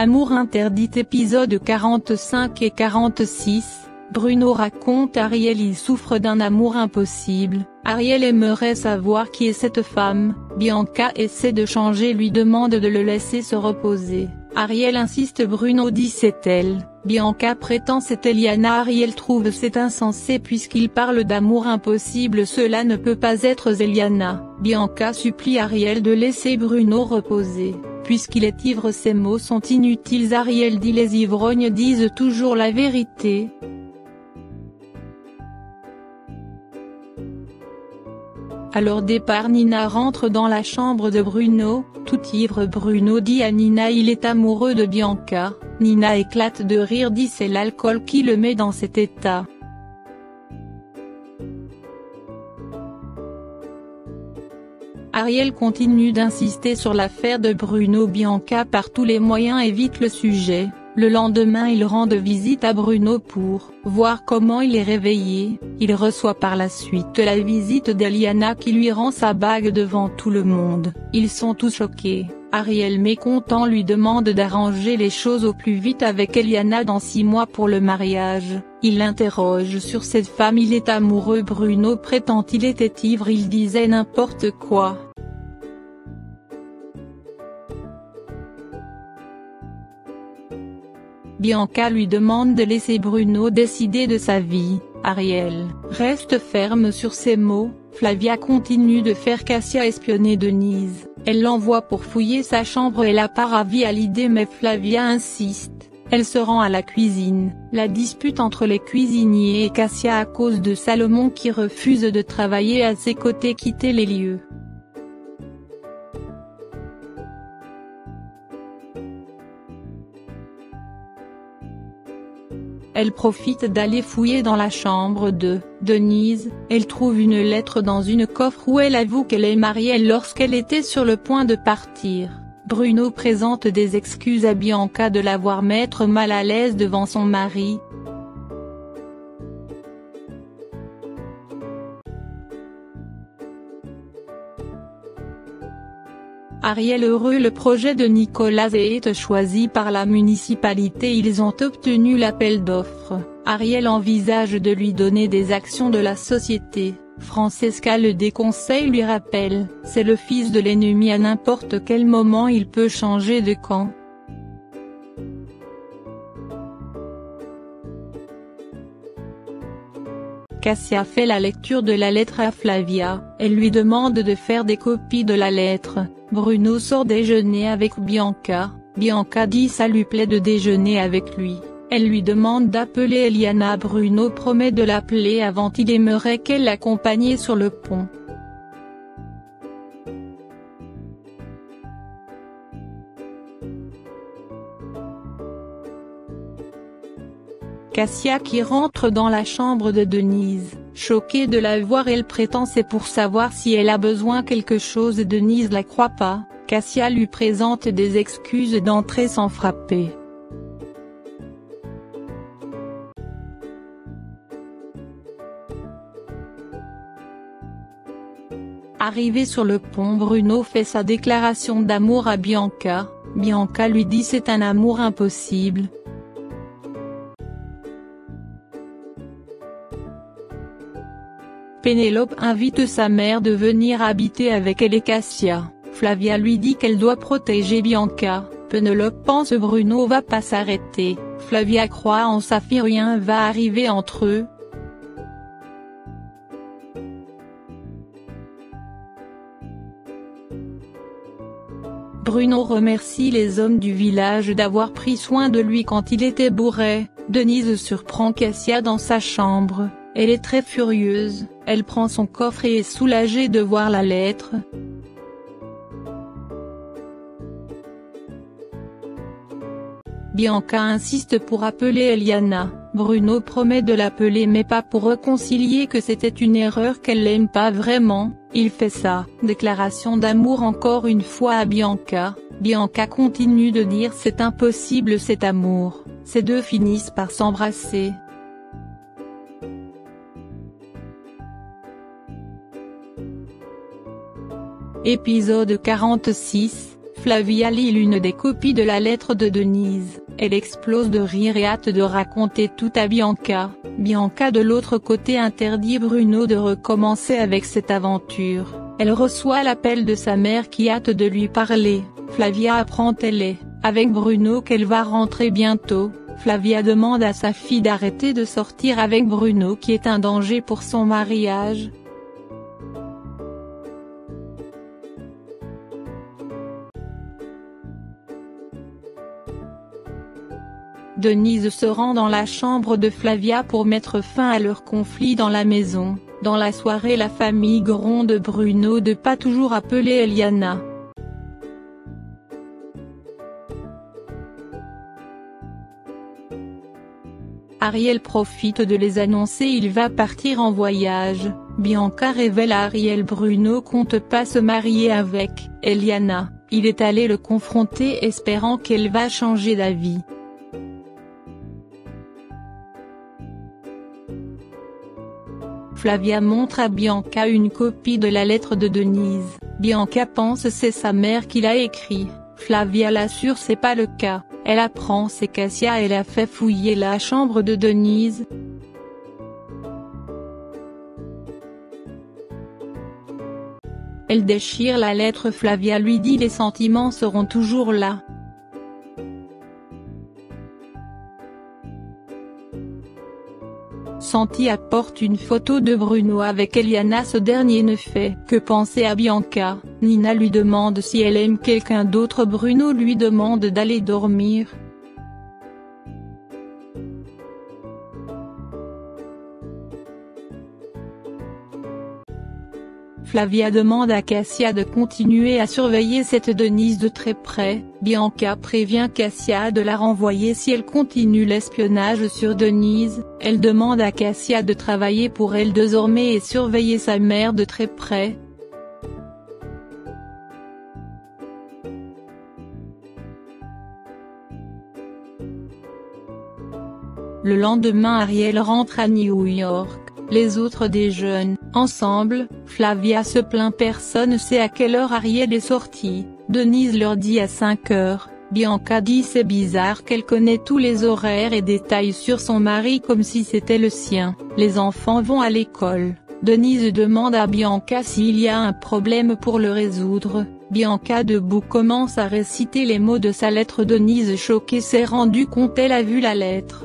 Amour interdit épisode 45 et 46, Bruno raconte à Ariel il souffre d'un amour impossible, Ariel aimerait savoir qui est cette femme, Bianca essaie de changer lui demande de le laisser se reposer, Ariel insiste Bruno dit c'est elle, Bianca prétend c'est Eliana Ariel trouve c'est insensé puisqu'il parle d'amour impossible cela ne peut pas être Eliana, Bianca supplie Ariel de laisser Bruno reposer. Puisqu'il est ivre ces mots sont inutiles Ariel dit les ivrognes disent toujours la vérité. À leur départ Nina rentre dans la chambre de Bruno, tout ivre Bruno dit à Nina il est amoureux de Bianca, Nina éclate de rire dit c'est l'alcool qui le met dans cet état. Ariel continue d'insister sur l'affaire de Bruno Bianca par tous les moyens évite le sujet, le lendemain ils rendent visite à Bruno pour voir comment il est réveillé, il reçoit par la suite la visite d'Eliana qui lui rend sa bague devant tout le monde, ils sont tous choqués, Ariel mécontent lui demande d'arranger les choses au plus vite avec Eliana dans 6 mois pour le mariage, il l'interroge sur cette femme il est amoureux Bruno prétend il était ivre il disait n'importe quoi. Bianca lui demande de laisser Bruno décider de sa vie, Ariel reste ferme sur ses mots, Flavia continue de faire Cassia espionner Denise, elle l'envoie pour fouiller sa chambre elle a pas ravi à l'idée mais Flavia insiste, elle se rend à la cuisine, la dispute entre les cuisiniers et Cassia à cause de Salomon qui refuse de travailler à ses côtés quitte les lieux. Elle profite d'aller fouiller dans la chambre de Denise, elle trouve une lettre dans une coffre où elle avoue qu'elle est mariée lorsqu'elle était sur le point de partir. Bruno présente des excuses à Bianca de l'avoir mettre mal à l'aise devant son mari. Ariel heureux le projet de Nicolas est choisi par la municipalité ils ont obtenu l'appel d'offres, Ariel envisage de lui donner des actions de la société, Francesca le déconseille lui rappelle, c'est le fils de l'ennemi à n'importe quel moment il peut changer de camp. Cassia fait la lecture de la lettre à Flavia, elle lui demande de faire des copies de la lettre, Bruno sort déjeuner avec Bianca, Bianca dit ça lui plaît de déjeuner avec lui, elle lui demande d'appeler Eliana Bruno promet de l'appeler avant il aimerait qu'elle l'accompagne sur le pont. Cassia qui rentre dans la chambre de Denise, choquée de la voir elle prétend c'est pour savoir si elle a besoin quelque chose Denise la croit pas, Cassia lui présente des excuses d'entrer sans frapper. Arrivé sur le pont Bruno fait sa déclaration d'amour à Bianca, Bianca lui dit c'est un amour impossible. Pénélope invite sa mère de venir habiter avec elle et Cassia, Flavia lui dit qu'elle doit protéger Bianca, Pénélope pense Bruno va pas s'arrêter, Flavia croit en sa fille rien va arriver entre eux. Bruno remercie les hommes du village d'avoir pris soin de lui quand il était bourré, Denise surprend Cassia dans sa chambre. Elle est très furieuse, elle prend son coffre et est soulagée de voir la lettre. Bianca insiste pour appeler Eliana, Bruno promet de l'appeler mais pas pour réconcilier que c'était une erreur qu'elle l'aime pas vraiment, il fait sa déclaration d'amour encore une fois à Bianca, Bianca continue de dire c'est impossible cet amour, ces deux finissent par s'embrasser. Épisode 46, Flavia lit l'une des copies de la lettre de Denise, elle explose de rire et hâte de raconter tout à Bianca. Bianca de l'autre côté interdit Bruno de recommencer avec cette aventure, elle reçoit l'appel de sa mère qui hâte de lui parler. Flavia apprend elle est avec Bruno qu'elle va rentrer bientôt. Flavia demande à sa fille d'arrêter de sortir avec Bruno qui est un danger pour son mariage. Denise se rend dans la chambre de Flavia pour mettre fin à leur conflit dans la maison. Dans la soirée, la famille gronde Bruno de pas toujours appeler Eliana. Ariel profite de les annoncer, il va partir en voyage. Bianca révèle à Ariel Bruno compte pas se marier avec Eliana, il est allé le confronter espérant qu'elle va changer d'avis. Flavia montre à Bianca une copie de la lettre de Denise, Bianca pense c'est sa mère qui l'a écrit, Flavia l'assure c'est pas le cas, elle apprend c'est Cassia elle a fait fouiller la chambre de Denise. Elle déchire la lettre, Flavia lui dit les sentiments seront toujours là. Santi apporte une photo de Bruno avec Eliana, ce dernier ne fait que penser à Bianca. Nina lui demande si elle aime quelqu'un d'autre, Bruno lui demande d'aller dormir. Flavia demande à Cassia de continuer à surveiller cette Denise de très près, Bianca prévient Cassia de la renvoyer si elle continue l'espionnage sur Denise, elle demande à Cassia de travailler pour elle désormais et surveiller sa mère de très près. Le lendemain, Ariel rentre à New York. Les autres déjeunent ensemble, Flavia se plaint personne sait à quelle heure Ariel est sortie, Denise leur dit à 5 heures, Bianca dit c'est bizarre qu'elle connaît tous les horaires et détails sur son mari comme si c'était le sien. Les enfants vont à l'école, Denise demande à Bianca s'il y a un problème pour le résoudre, Bianca debout commence à réciter les mots de sa lettre. Denise choquée s'est rendue compte elle a vu la lettre.